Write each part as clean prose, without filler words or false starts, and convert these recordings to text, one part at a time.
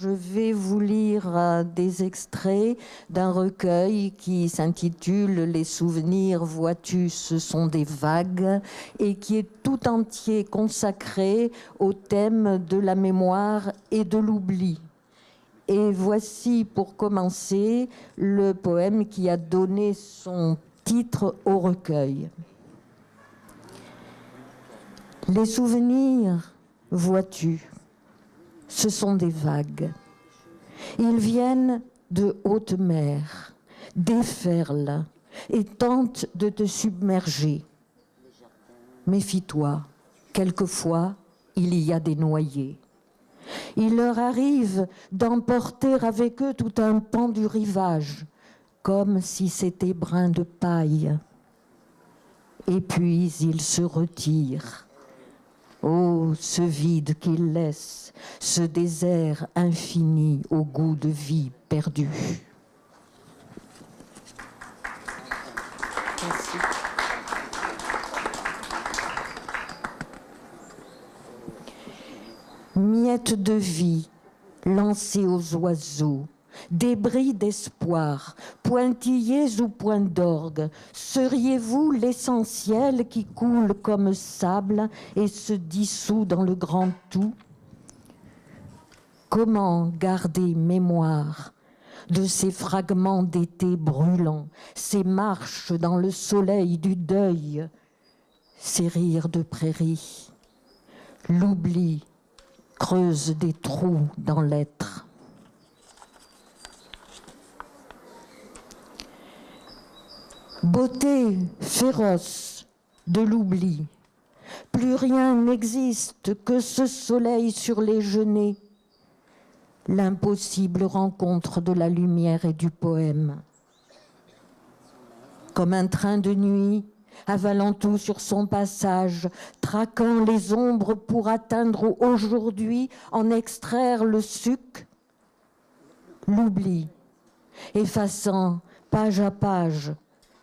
Je vais vous lire des extraits d'un recueil qui s'intitule « Les souvenirs, vois-tu, ce sont des vagues » et qui est tout entier consacré au thème de la mémoire et de l'oubli. Et voici pour commencer le poème qui a donné son titre au recueil. Les souvenirs, vois-tu, ce sont des vagues. Ils viennent de haute mer, déferlent et tentent de te submerger. Méfie-toi, quelquefois, il y a des noyés. Il leur arrive d'emporter avec eux tout un pan du rivage, comme si c'était brin de paille. Et puis ils se retirent. Oh, ce vide qu'ils laissent, ce désert infini au goût de vie perdu. Merci. Miettes de vie lancées aux oiseaux, débris d'espoir, pointillés ou points d'orgue, seriez-vous l'essentiel qui coule comme sable et se dissout dans le grand tout? Comment garder mémoire de ces fragments d'été brûlants, ces marches dans le soleil du deuil, ces rires de prairie? L'oubli creuse des trous dans l'être. Beauté féroce de l'oubli, plus rien n'existe que ce soleil sur les genêts, l'impossible rencontre de la lumière et du poème. Comme un train de nuit, avalant tout sur son passage, traquant les ombres pour atteindre aujourd'hui, en extraire le suc, l'oubli, effaçant page à page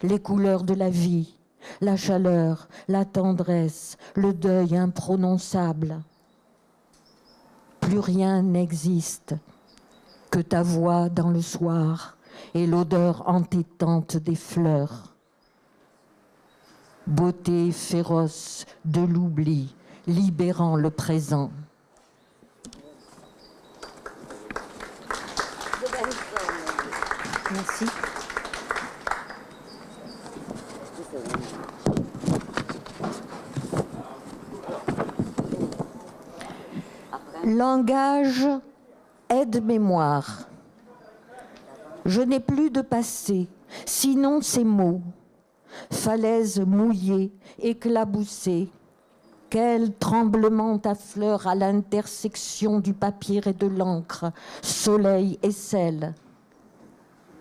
les couleurs de la vie, la chaleur, la tendresse, le deuil imprononçable. Plus rien n'existe que ta voix dans le soir et l'odeur entêtante des fleurs. Beauté féroce de l'oubli, libérant le présent. Merci. Langage aide-mémoire. Je n'ai plus de passé, sinon ces mots. Falaise mouillée, éclaboussée. Quel tremblement affleure à l'intersection du papier et de l'encre, soleil et sel.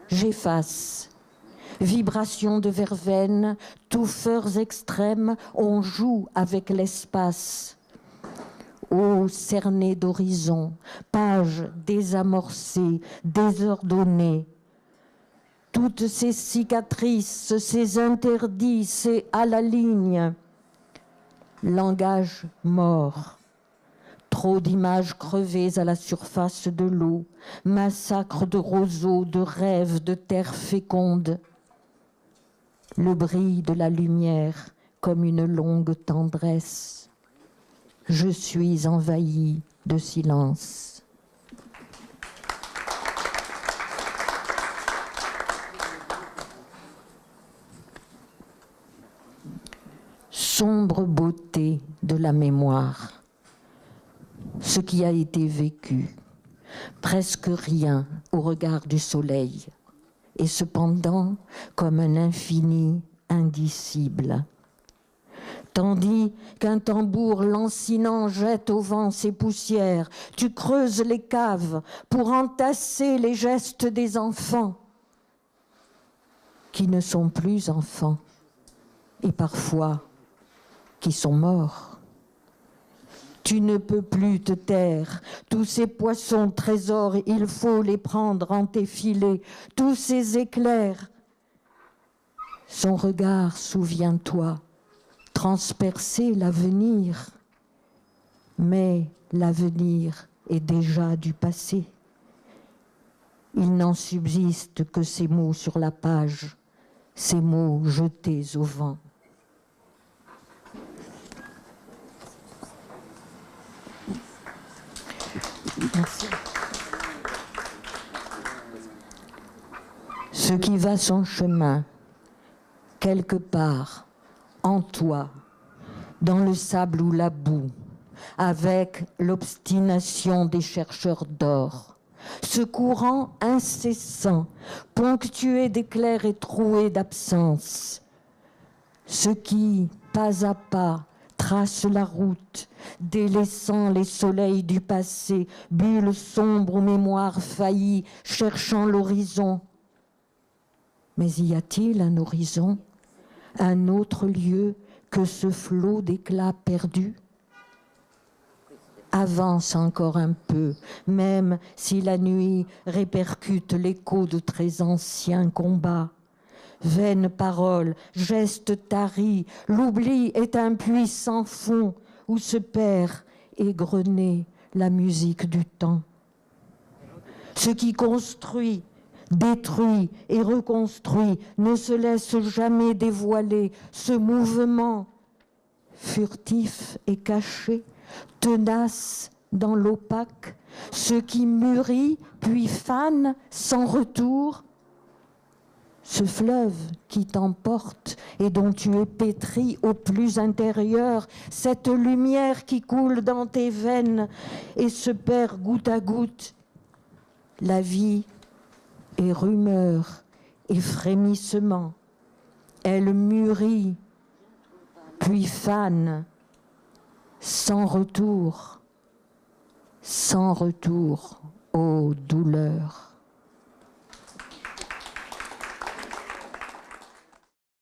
J'efface. Vibration de verveine, touffeurs extrêmes, on joue avec l'espace. Ô cerné d'horizon, pages désamorcées, désordonnées. Toutes ces cicatrices, ces interdits, ces à la ligne. Langage mort. Trop d'images crevées à la surface de l'eau. Massacre de roseaux, de rêves, de terre féconde. Le bris de la lumière comme une longue tendresse. Je suis envahi de silence. Sombre beauté de la mémoire, ce qui a été vécu, presque rien au regard du soleil, et cependant comme un infini indicible. Tandis qu'un tambour lancinant jette au vent ses poussières, tu creuses les caves pour entasser les gestes des enfants qui ne sont plus enfants et parfois qui sont morts. Tu ne peux plus te taire, tous ces poissons trésors, il faut les prendre en tes filets, tous ces éclairs. Son regard, souviens-toi, transpercer l'avenir, mais l'avenir est déjà du passé. Il n'en subsiste que ces mots sur la page, ces mots jetés au vent. Merci. Ce qui va son chemin, quelque part, en toi, dans le sable ou la boue, avec l'obstination des chercheurs d'or, ce courant incessant, ponctué d'éclairs et troué d'absence, ce qui, pas à pas, trace la route, délaissant les soleils du passé, bulles sombres aux mémoires faillies, cherchant l'horizon. Mais y a-t-il un horizon, un autre lieu que ce flot d'éclats perdus? Avance encore un peu, même si la nuit répercute l'écho de très anciens combats. Vaines paroles, gestes taris, l'oubli est un puits sans fond où se perd égrenée la musique du temps. Ce qui construit, détruit et reconstruit ne se laisse jamais dévoiler. Ce mouvement furtif et caché, tenace dans l'opaque, ce qui mûrit puis fane sans retour, ce fleuve qui t'emporte et dont tu es pétri au plus intérieur, cette lumière qui coule dans tes veines et se perd goutte à goutte, la vie est rumeur et frémissement, elle mûrit puis fane, sans retour, ô douleur.